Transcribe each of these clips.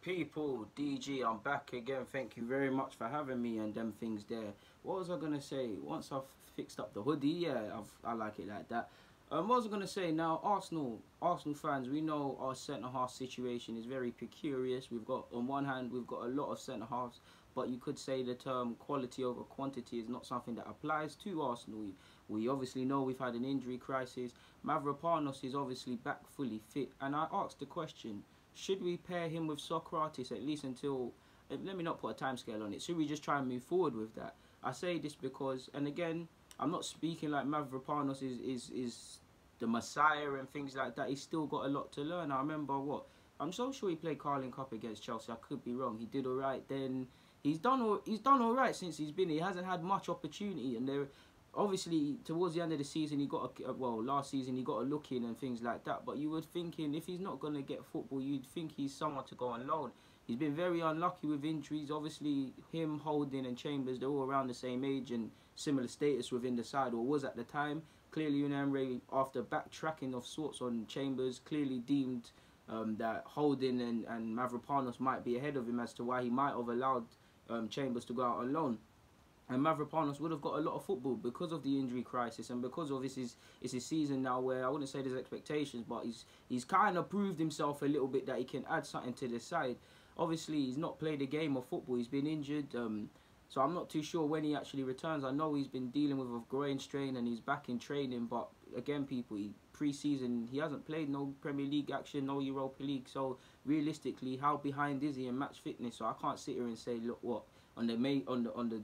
People, DG, I'm back again. Thank you very much for having me and them things there. What was I gonna say? Once I've fixed up the hoodie, yeah, I like it like that. What was I gonna say now? Arsenal fans, we know our centre half situation is very precarious. We've got, on one hand, we've got a lot of centre halves, but you could say the term quality over quantity is not something that applies to Arsenal. We obviously know we've had an injury crisis. Mavropanos is obviously back fully fit, and I asked the question: should we pair him with Sokratis at least until, let me not put a timescale on it, should we just try and move forward with that? I say this because, and again, I'm not speaking like Mavropanos is the messiah and things like that. He's still got a lot to learn. I remember I'm so sure he played Carling Cup against Chelsea. I could be wrong. He did all right. Then he's done all right since he's been here. He hasn't had much opportunity, and there, obviously towards the end of the season he got last season he got a look in and things like that. But you were thinking if he's not gonna get football, you'd think he's someone to go on loan. He's been very unlucky with injuries. Obviously, him, Holding, and Chambers, they're all around the same age and similar status within the side, or was at the time. Clearly, Unai, after backtracking of sorts on Chambers, clearly deemed that Holding and Mavropanos might be ahead of him as to why he might have allowed Chambers to go out on loan. And Mavropanos would have got a lot of football because of the injury crisis and because of it's his season now where I wouldn't say there's expectations, but he's kind of proved himself a little bit that he can add something to the side. Obviously, he's not played a game of football. He's been injured, so I'm not too sure when he actually returns. I know he's been dealing with a groin strain and he's back in training, but again, people, pre-season, he hasn't played no Premier League action, no Europa League. So realistically, how behind is he in match fitness? So I can't sit here and say, look, what on the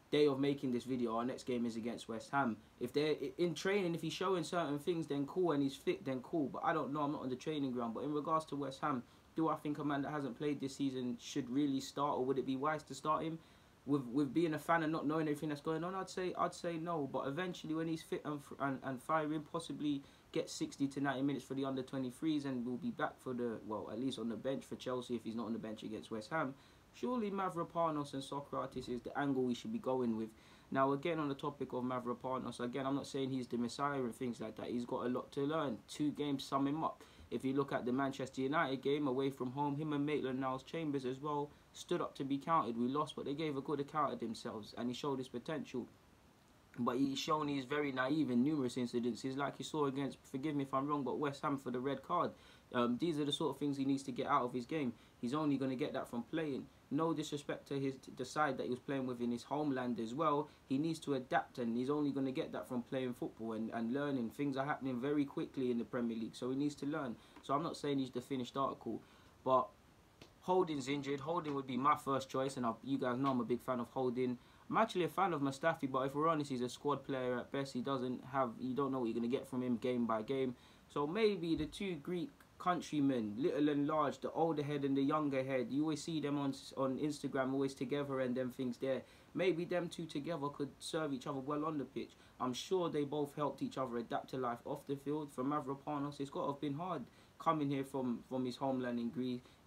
day of making this video, our next game is against West Ham. If they're in training, if he's showing certain things, then cool, and he's fit, then cool. But I don't know, I'm not on the training ground. But in regards to West Ham, do I think a man that hasn't played this season should really start, or would it be wise to start him? With being a fan and not knowing everything that's going on, I'd say no. But eventually, when he's fit and firing, possibly get 60 to 90 minutes for the under-23s, and we'll be back for the, well, at least on the bench for Chelsea if he's not on the bench against West Ham. Surely Mavropanos and Sokratis is the angle we should be going with. Now, again, on the topic of Mavropanos, again, I'm not saying he's the messiah and things like that. He's got a lot to learn. 2 games sum him up. If you look at the Manchester United game away from home, him and Maitland-Niles Chambers as well stood up to be counted. We lost, but they gave a good account of themselves, and he showed his potential. But he's shown he's very naive in numerous incidences, like you saw against, forgive me if I'm wrong, but West Ham for the red card. These are the sort of things he needs to get out of his game. He's only going to get that from playing. No disrespect to the side that he was playing with in his homeland as well. He needs to adapt, and he's only going to get that from playing football and learning. Things are happening very quickly in the Premier League, so he needs to learn. So I'm not saying he's the finished article, but Holding's injured. Holding would be my first choice, and you guys know I'm a big fan of Holding. I'm actually a fan of Mustafi, but if we're honest, he's a squad player at best. You don't know what you're going to get from him game by game. So maybe the 2 Greek countrymen, little and large, the older head and the younger head, you always see them on Instagram always together and them things there. Maybe them 2 together could serve each other well on the pitch. I'm sure they both helped each other adapt to life off the field. For Mavropanos, it's got to have been hard coming here from his homeland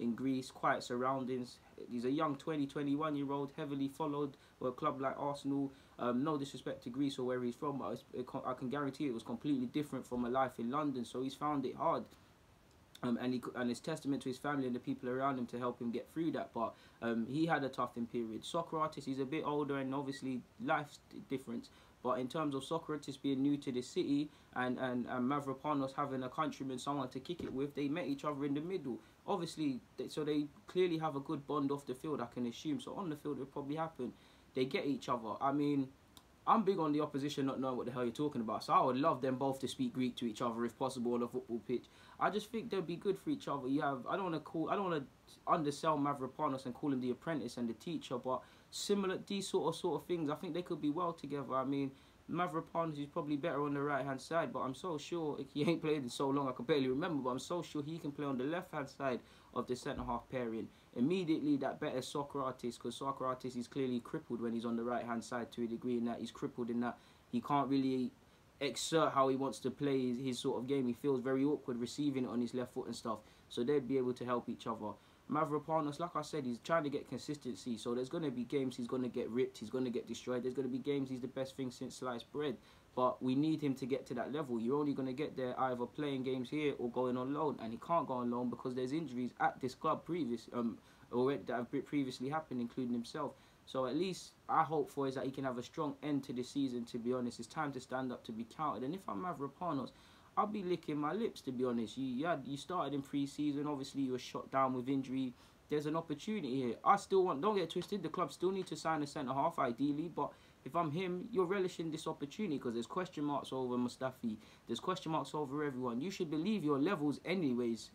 in Greece, quiet surroundings. He's a young 21-year-old, heavily followed by a club like Arsenal. No disrespect to Greece or where he's from, but I can guarantee it was completely different from a life in London, so he's found it hard. And it's testament to his family and the people around him to help him get through that. But he had a toughing period. Sokratis, he's a bit older and obviously life's different. But in terms of Sokratis being new to the city and Mavropanos having a countryman, someone to kick it with, they met each other in the middle. Obviously, so they clearly have a good bond off the field, I can assume. So on the field, it will probably happen. They get each other. I mean, I'm big on the opposition not knowing what the hell you're talking about, so I would love them both to speak Greek to each other if possible on a football pitch. I just think they'd be good for each other. I don't want to undersell Mavropanos and call him the apprentice and the teacher, but similar these sort of things, I think they could be well together. I mean, Mavropanos is probably better on the right hand side, but I'm so sure he ain't played in so long I can barely remember. But I'm so sure he can play on the left hand side of the centre half pairing. Immediately that better Sokratis, because Sokratis is clearly crippled when he's on the right hand side to a degree, in that he's crippled in that he can't really exert how he wants to play his sort of game. He feels very awkward receiving it on his left foot and stuff. So they'd be able to help each other. Mavropanos, like I said, he's trying to get consistency. So there's going to be games he's going to get ripped, he's going to get destroyed. There's going to be games he's the best thing since sliced bread. But we need him to get to that level. You're only going to get there either playing games here or going on loan, and he can't go on loan because there's injuries at this club already that have previously happened, including himself. So at least I hope for is that he can have a strong end to this season. To be honest, it's time to stand up to be counted. And if I'm Mavropanos, I'll be licking my lips, to be honest. You started in pre-season. Obviously, you were shot down with injury. There's an opportunity here. I still want, don't get twisted, the club still need to sign a centre-half, ideally. But if I'm him, you're relishing this opportunity because there's question marks over Mustafi. There's question marks over everyone. You should believe your levels anyways.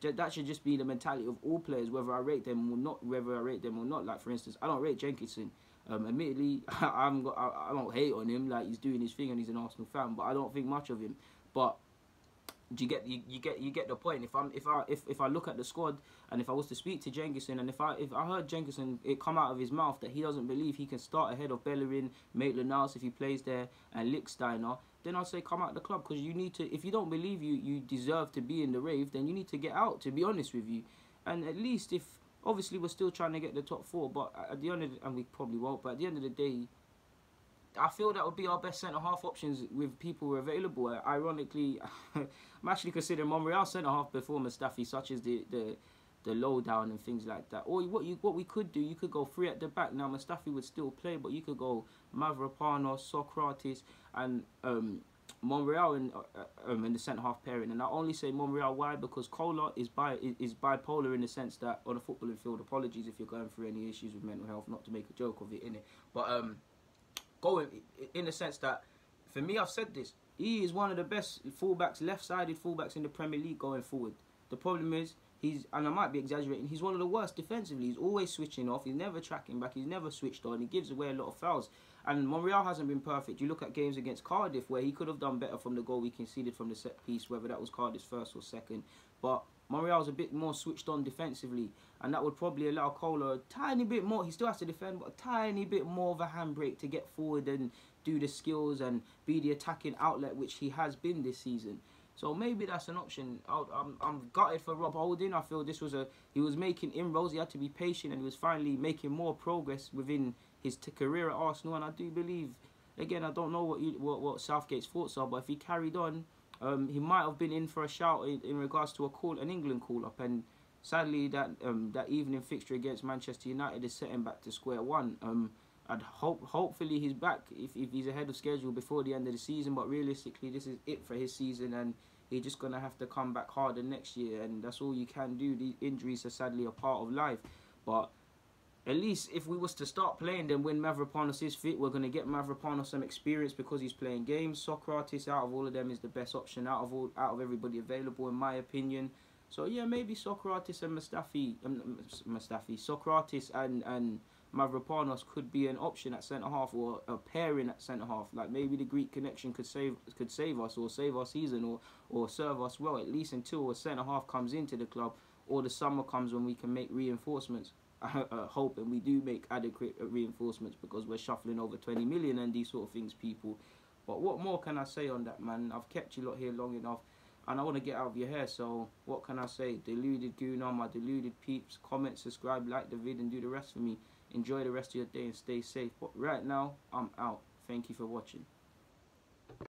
That should just be the mentality of all players, whether I rate them or not. Like, for instance, I don't rate Jenkinson. Admittedly, I don't hate on him. Like, he's doing his thing and he's an Arsenal fan, but I don't think much of him. But you get the point. If I look at the squad and if I was to speak to Jenkinson and if I heard Jenkinson it come out of his mouth that he doesn't believe he can start ahead of Bellerin, Maitland-Niles if he plays there, and Lichtsteiner, then I'd say come out of the club, because you need to. If you don't believe you deserve to be in the rave, then you need to get out, to be honest with you. And at least if obviously we're still trying to get the top four, but at the end of and we probably won't, but at the end of the day, I feel that would be our best centre-half options with people who are available. Ironically, I'm actually considering Monreal centre-half before Mustafi, such as the lowdown and things like that. Or what we could do, you could go three at the back. Now, Mustafi would still play, but you could go Mavropanos, Sokratis, and Monreal in the centre-half pairing. And I only say Monreal, why? Because Kola is bipolar in the sense that, on a footballing field, apologies if you're going through any issues with mental health, not to make a joke of it, innit? But going in the sense that, for me, I've said this, he is one of the best fullbacks, left-sided fullbacks in the Premier League going forward. The problem is, and I might be exaggerating, he's one of the worst defensively. He's always switching off, he's never tracking back, he's never switched on, he gives away a lot of fouls. And Monreal hasn't been perfect. You look at games against Cardiff where he could have done better from the goal we conceded from the set piece, whether that was Cardiff's first or second. But Monreal's a bit more switched on defensively, and that would probably allow Kola a tiny bit more. He still has to defend, but a tiny bit more of a handbrake to get forward and do the skills and be the attacking outlet which he has been this season. So maybe that's an option. I'm gutted for Rob Holding. I feel this was he was making inroads. He had to be patient, and he was finally making more progress within his career at Arsenal. And I do believe, again, I don't know what Southgate's thoughts are, but if he carried on, he might have been in for a shout in regards to an England call-up. And sadly, that evening fixture against Manchester United is setting back to square one. Hopefully he's back if he's ahead of schedule before the end of the season. But realistically, this is it for his season, and he's just gonna have to come back harder next year. And that's all you can do. The injuries are sadly a part of life. But at least if we was to start playing them when Mavropanos is fit, we're going to get Mavropanos some experience because he's playing games. Sokratis, out of all of them, is the best option out of everybody available, in my opinion. So yeah, maybe Sokratis and Sokratis and Mavropanos could be an option at centre-half, or a pairing at centre-half. Like, maybe the Greek connection could save us, or save our season, or serve us well, at least until a centre-half comes into the club, or the summer comes when we can make reinforcements. Hope and we do make adequate reinforcements, because we're shuffling over 20 million and these sort of things, people. But what more can I say on that, man? I've kept you lot here long enough, and I want to get out of your hair, so what can I say? Deluded Gooner, my deluded peeps, comment, subscribe, like the vid, and do the rest for me. Enjoy the rest of your day and stay safe. But right now, I'm out. Thank you for watching.